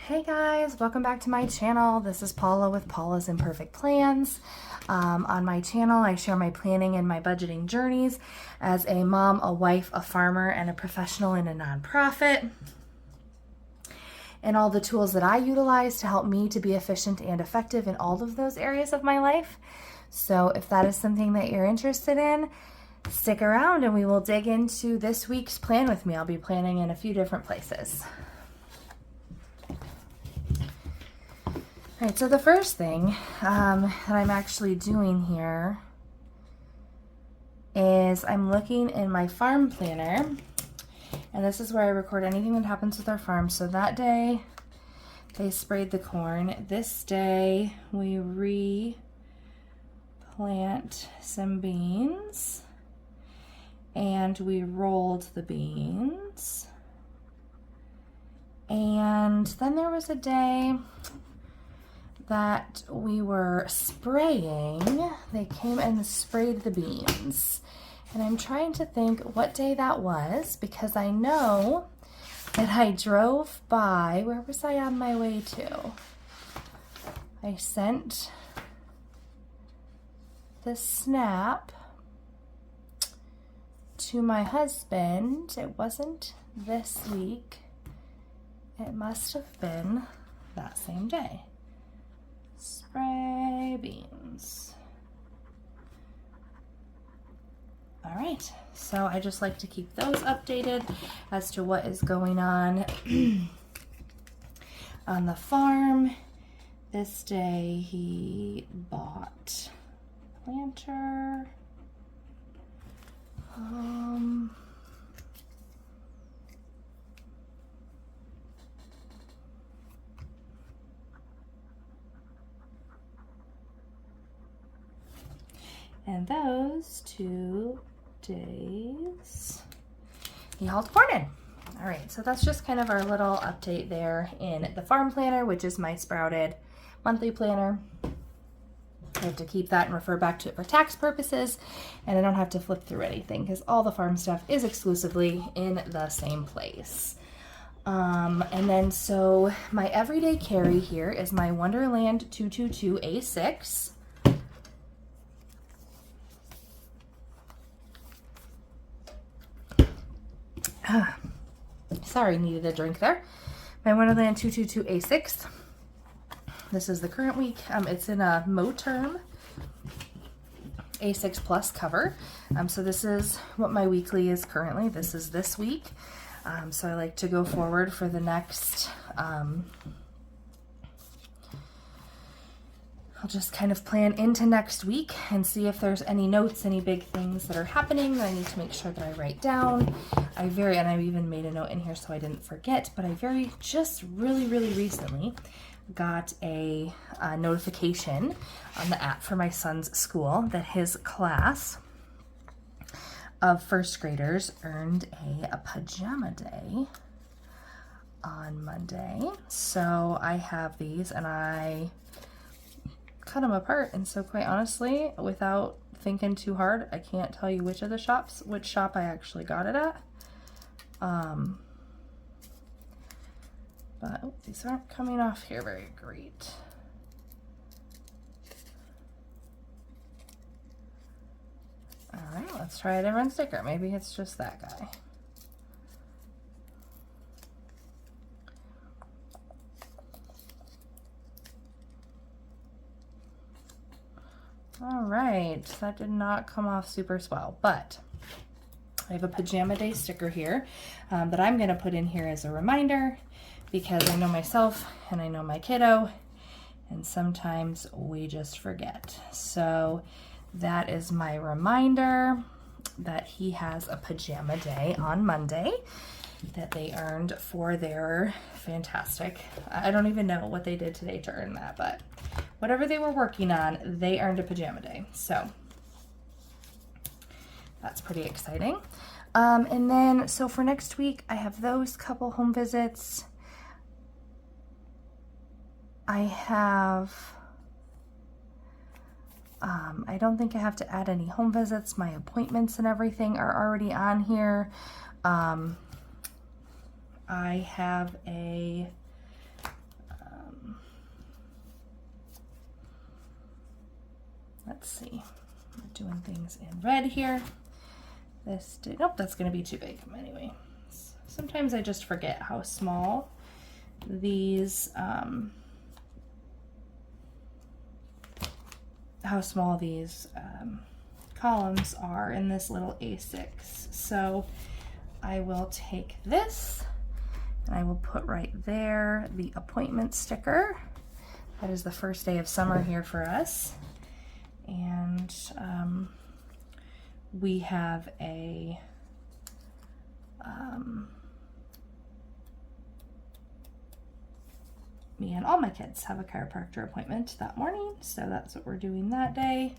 Hey guys, welcome back to my channel. This is Paula with Paula's Imperfect Plans. On my channel, I share my planning and my budgeting journeys as a mom, a wife, a farmer, and a professional in a nonprofit, and all the tools that I utilize to help me to be efficient and effective in all of those areas of my life. So if that is something that you're interested in, stick around and we will dig into this week's plan with me. I'll be planning in a few different places. All right, so the first thing that I'm actually doing here is I'm looking in my farm planner, and this is where I record anything that happens with our farm. So that day they sprayed the corn. This day we replant some beans and we rolled the beans. And then there was a day that we were spraying. They came and sprayed the beans. And I'm trying to think what day that was, because I know that I drove by, where was I on my way to? I sent the snap to my husband. It wasn't this week. It must have been that same day. Spray beans. All right, so I just like to keep those updated as to what is going on on the farm. This day he bought planter. And those 2 days, he hauled corn in. All right, so that's just kind of our little update there in the farm planner, which is my sprouted monthly planner. I have to keep that and refer back to it for tax purposes, and I don't have to flip through anything because all the farm stuff is exclusively in the same place. And then so my everyday carry here is my Wonderland 222 A6. Sorry, needed a drink there. My Wonderland 222 A6. This is the current week. It's in a Moterm A6 Plus cover. So this is what my weekly is currently. This is this week. So I like to go forward for the next, I'll just kind of plan into next week and see if there's any notes, any big things that are happening that I need to make sure that I write down. And I even made a note in here so I didn't forget, but I just really recently got a notification on the app for my son's school that his class of first graders earned a pajama day on Monday. So I have these and I cut them apart, and so quite honestly, without thinking too hard, I can't tell you which shop I actually got it at. But these aren't coming off here very great. All right, let's try a different sticker. Maybe it's just that guy. All right, that did not come off super swell, but I have a pajama day sticker here that I'm going to put in here as a reminder, because I know myself and I know my kiddo, and sometimes we just forget. So that is my reminder that he has a pajama day on Monday that they earned for their fantastic, I don't even know what they did today to earn that, but whatever they were working on, they earned a pajama day. So that's pretty exciting. And then, so for next week, I have those couple home visits. I have, I don't think I have to add any home visits. My appointments and everything are already on here. I have a let's see. We're doing things in red here. This did, nope, that's gonna be too big. Anyway, sometimes I just forget how small these, columns are in this little A6. So I will take this and I will put right there the appointment sticker. That is the first day of summer here for us. And we have a me and all my kids have a chiropractor appointment that morning, so that's what we're doing that day.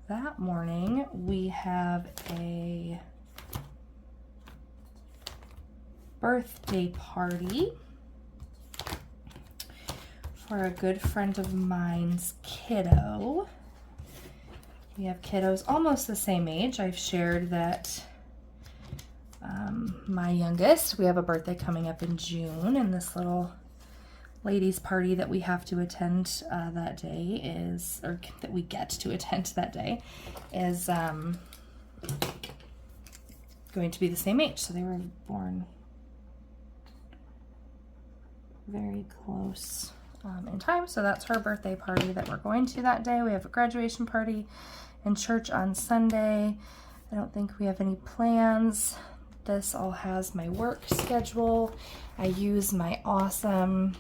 That morning we have a birthday party for a good friend of mine's kiddo. We have kiddos almost the same age. I've shared that my youngest, we have a birthday coming up in June, and this little ladies party that we have to attend that day is, or that we get to attend that day, is going to be the same age. So they were born very close in time. So that's her birthday party that we're going to that day. We have a graduation party and church on Sunday. I don't think we have any plans. This all has my work schedule. I use my awesome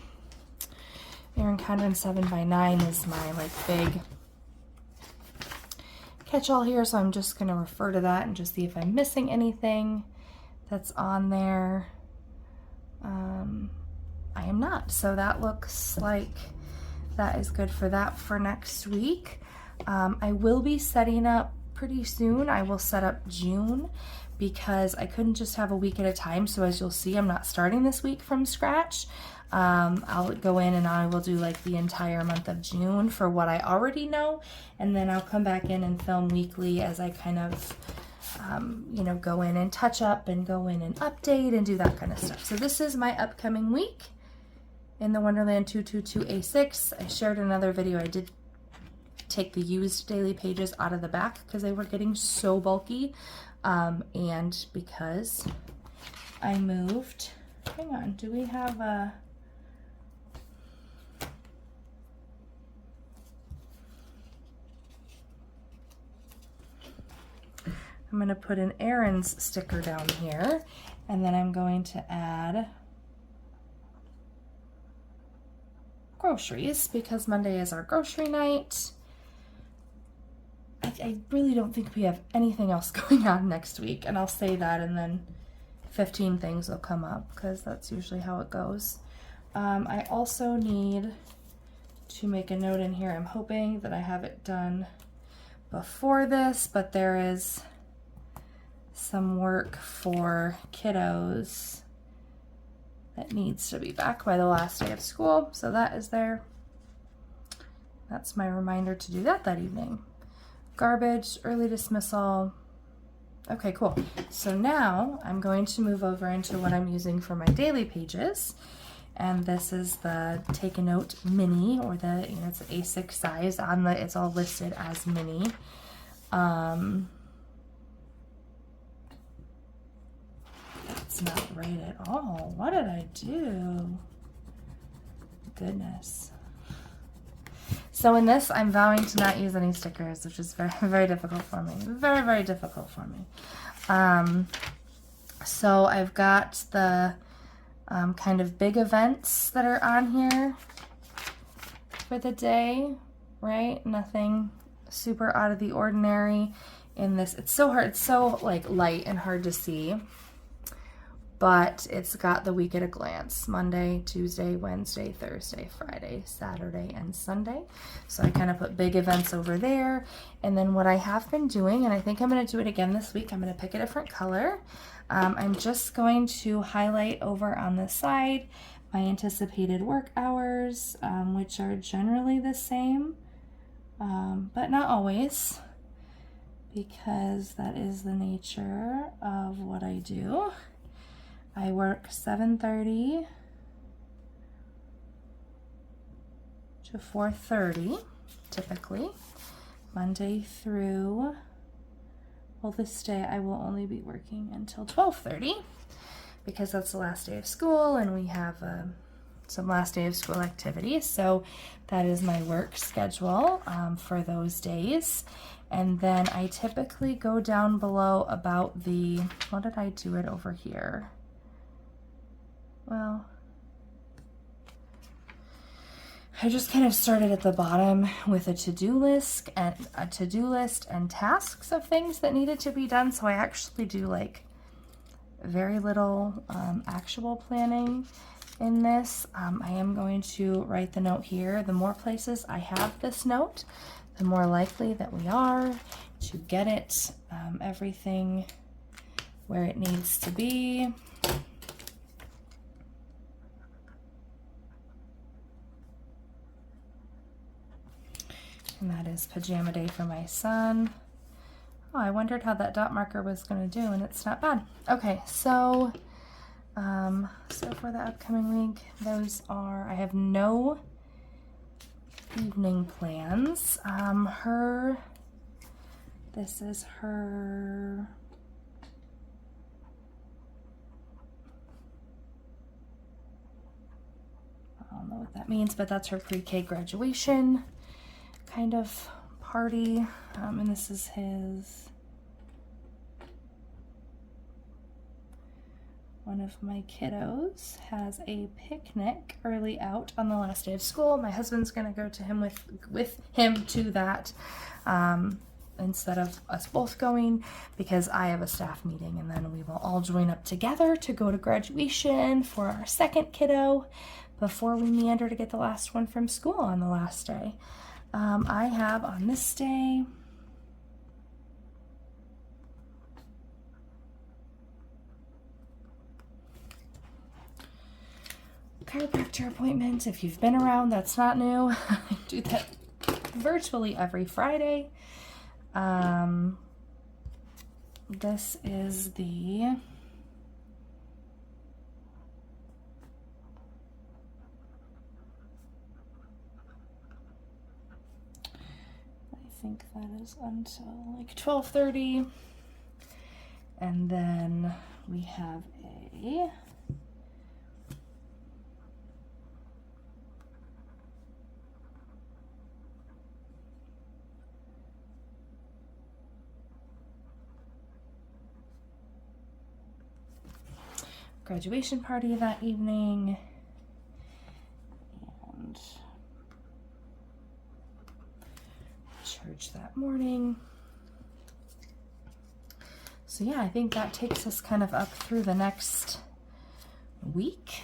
Erin Condren 7x9 is my like big catch-all here, so I'm just going to refer to that and just see if I'm missing anything that's on there. I am not, so that looks like that is good for that for next week. I will be setting up pretty soon. I will set up June because I couldn't just have a week at a time, so as you'll see, I'm not starting this week from scratch. I'll go in and I will do like the entire month of June for what I already know, and then I'll come back in and film weekly as I kind of, you know, go in and touch up and go in and update and do that kind of stuff. So this is my upcoming week in the Wonderland 222 A6. I shared another video. I did take the used daily pages out of the back because they were getting so bulky, and because I moved, hang on, do we have a, I'm going to put an Erin's sticker down here, and then I'm going to add groceries because Monday is our grocery night. I really don't think we have anything else going on next week, and I'll say that and then 15 things will come up because that's usually how it goes. I also need to make a note in here. I'm hoping that I have it done before this, but there is some work for kiddos that needs to be back by the last day of school, so that is there. That's my reminder to do that evening. Garbage, early dismissal. Okay, cool. So now I'm going to move over into what I'm using for my daily pages, and this is the Take a Note Mini, or the, you know, it's the A6 size. On the, it's all listed as mini. That's not right at all. What did I do? Goodness. So in this, I'm vowing to not use any stickers, which is very, very difficult for me. Very, very difficult for me. So I've got the kind of big events that are on here for the day, right? Nothing super out of the ordinary in this. It's so hard. It's so like light and hard to see. But it's got the week at a glance: Monday, Tuesday, Wednesday, Thursday, Friday, Saturday, and Sunday. So I kind of put big events over there. And then what I have been doing, and I think I'm going to do it again this week, I'm going to pick a different color. I'm just going to highlight over on the side my anticipated work hours, which are generally the same, but not always, because that is the nature of what I do. I work 7:30 to 4:30 typically, Monday through, well, this day I will only be working until 12:30 because that's the last day of school and we have some last day of school activities. So that is my work schedule for those days. And then I typically go down below about the, what did I do it over here? Well, I just kind of started at the bottom with a to-do list and tasks of things that needed to be done. So I actually do like very little actual planning in this. I am going to write the note here. The more places I have this note, the more likely that we are to get it, everything where it needs to be. And that is pajama day for my son. Oh, I wondered how that dot marker was going to do, and it's not bad. Okay, so for the upcoming week, those are, I have no evening plans. This is her, I don't know what that means, but that's her pre-K graduation kind of party, and this is his, one of my kiddos has a picnic early out on the last day of school. My husband's gonna go to him with him to that instead of us both going, because I have a staff meeting, and then we will all join up together to go to graduation for our second kiddo before we meander to get the last one from school on the last day. I have on this day, chiropractor appointment. If you've been around, that's not new. I do that virtually every Friday. This is the I think that is until like 12:30, and then we have a graduation party that evening, and church that morning. So yeah, I think that takes us kind of up through the next week.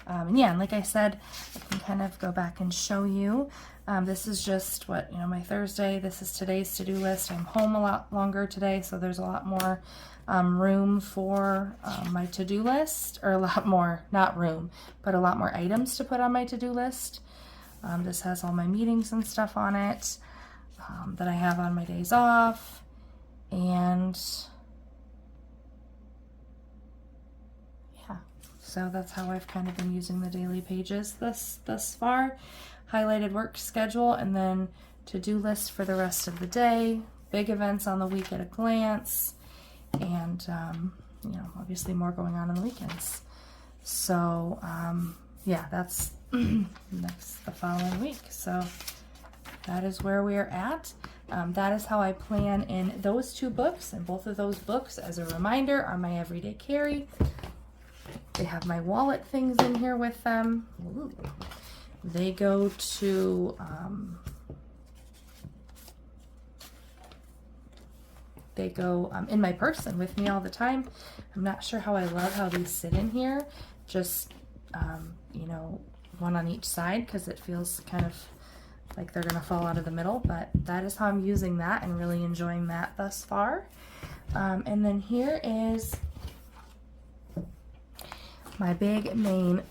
And yeah, and like I said, I can kind of go back and show you. This is just what, my Thursday, this is today's to-do list. I'm home a lot longer today, so there's a lot more room for my to-do list, or a lot more, not room, but a lot more items to put on my to-do list. This has all my meetings and stuff on it that I have on my days off, and yeah, so that's how I've kind of been using the daily pages thus far. Highlighted work schedule, and then to-do list for the rest of the day, big events on the week at a glance, and obviously more going on the weekends. So yeah, that's the following week. So that is where we are at. That is how I plan in those two books, and both of those books, as a reminder, are my everyday carry. They have my wallet things in here with them. Ooh. They go to in my purse and with me all the time. I'm not sure how I love how these sit in here, just one on each side, because it feels kind of like they're gonna fall out of the middle, but that is how I'm using that and really enjoying that thus far. And then here is my big main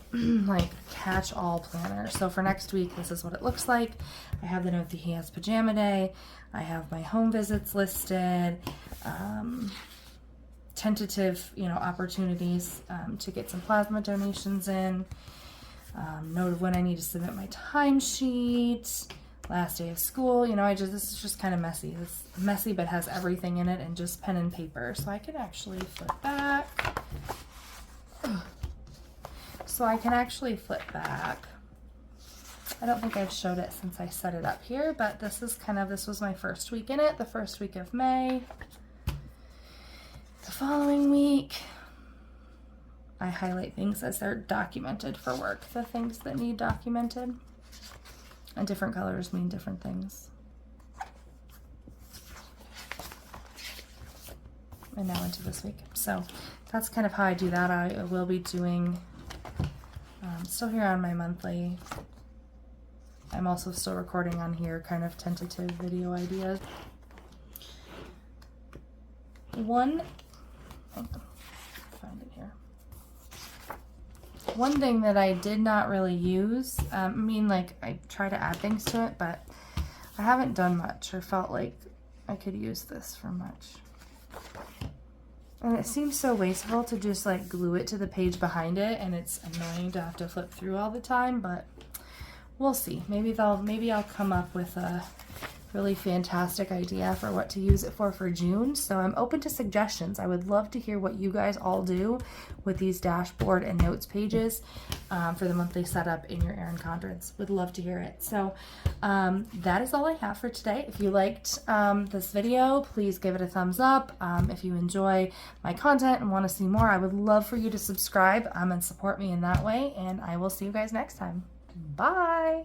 like catch-all planner. So for next week, this is what it looks like. I have the note that he has pajama day. I have my home visits listed. tentative, you know, opportunities to get some plasma donations in. Note of when I need to submit my timesheet. Last day of school. You know, this is just kind of messy. It's messy, but has everything in it and just pen and paper. So I can actually flip back. So I can actually flip back. I don't think I've showed it since I set it up here, but this was my first week in it, the first week of May. The following week, I highlight things as they're documented for work, the things that need documented. And different colors mean different things. And now into this week. So that's kind of how I do that. I will be doing, still here on my monthly. I'm also still recording on here kind of tentative video ideas. Find it here. One thing that I did not really use, I mean, like, I try to add things to it, but I haven't done much or felt like I could use this for much. And it seems so wasteful to just like glue it to the page behind it, and it's annoying to have to flip through all the time, but we'll see. Maybe I'll come up with a really fantastic idea for what to use it for June. So I'm open to suggestions. I would love to hear what you guys all do with these dashboard and notes pages for the monthly setup in your Erin Condrens. Would love to hear it. So that is all I have for today. If you liked this video, please give it a thumbs up. If you enjoy my content and want to see more, I would love for you to subscribe and support me in that way. And I will see you guys next time. Bye.